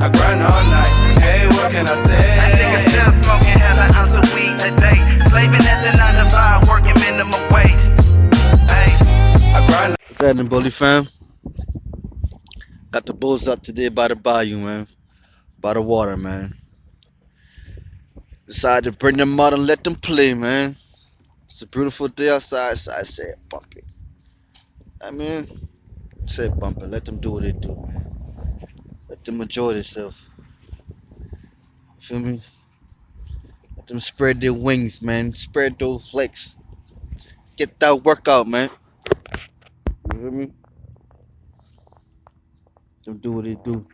I grind all night, hey, what can I say? That nigga still smoking hella ounce of weed a day. Slaving at the 9 to 5, working minimum wage. Hey, I grind. What's happening, Bully fam? Got the bulls up today by the bayou, man. By the water, man. Decided to bring them out and let them play, man. It's a beautiful day outside, so I said, bump it. I mean, said bump it. Let them do what they do, man. Let them enjoy themselves. Feel me? Let them spread their wings, man. Spread those legs. Get that workout, man. You feel me? Let them do what they do.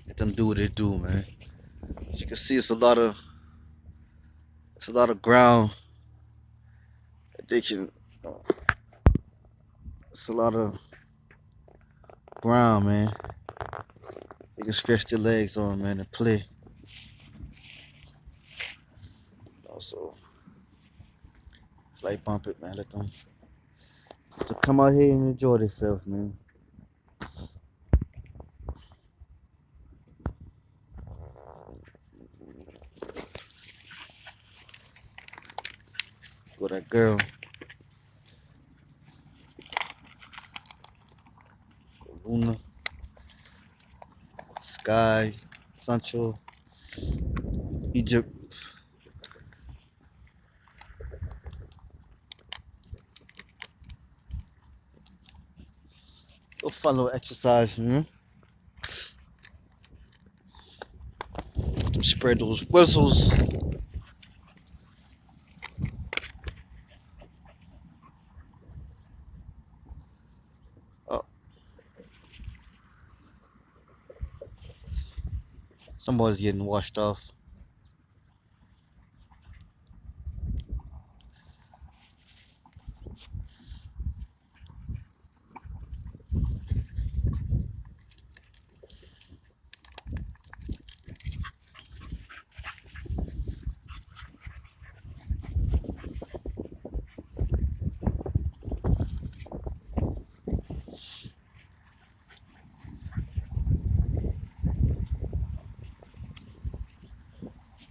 Let them do what they do, man. As you can see, it's a lot of ground that they can. It's a lot of ground, man. They can stretch their legs on, man, and play. Also, like bump it, man. Let them come out here and enjoy themselves, man. Go that girl. Luna. Sky. Sancho. Egypt. Go fun little exercise, man. Spread those whistles. Oh. Somebody's getting washed off.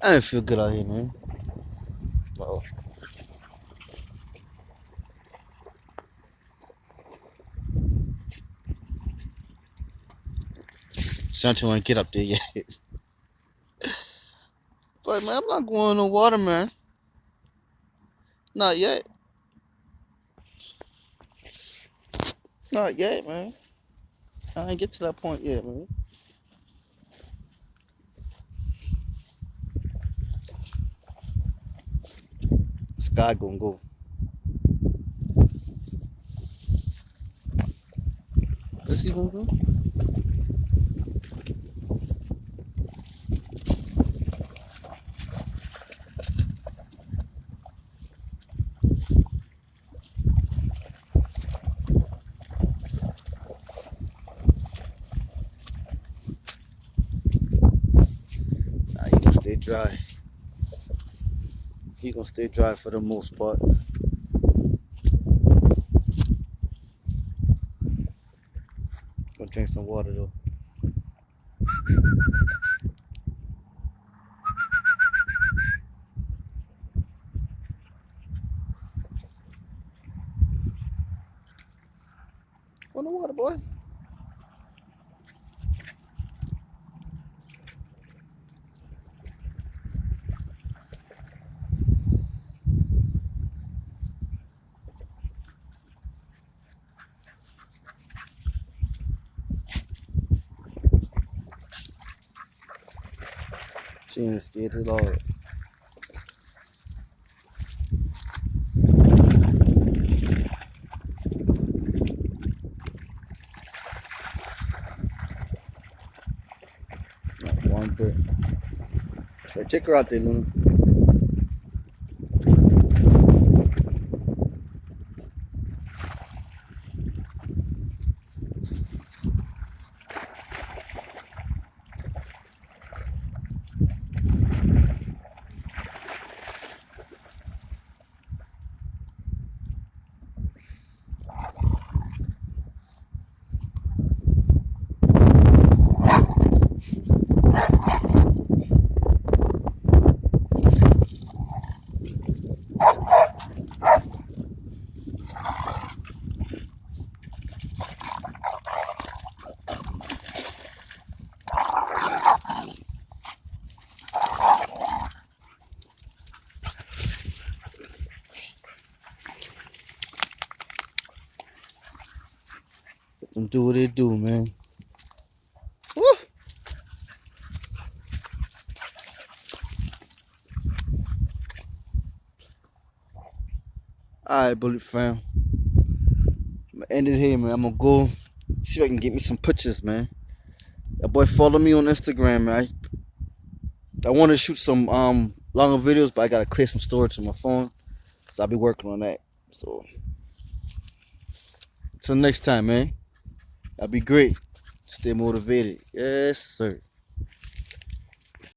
I didn't feel good out here, man. Uh-oh. Sancho ain't get up there yet. But man, I'm not going in the water, man. Not yet. Not yet, man. I ain't get to that point yet, man. Sky gonna go. What's he gonna go? Nah, he gonna stay dry. He gonna stay dry for the most part. Gonna drink some water though. Go in the water, boy. She ain't scared at all. Not one bit. So check her out there, Luna. Let them do what they do, man. Woo! Alright, Bullet fam. I'm gonna end it here, man. I'm gonna go see if I can get me some pictures, man. That boy follow me on Instagram, man. I want to shoot some longer videos, but I gotta clear some storage on my phone, so I'll be working on that. So until next time, man. I'll be great. Stay motivated. Yes, sir.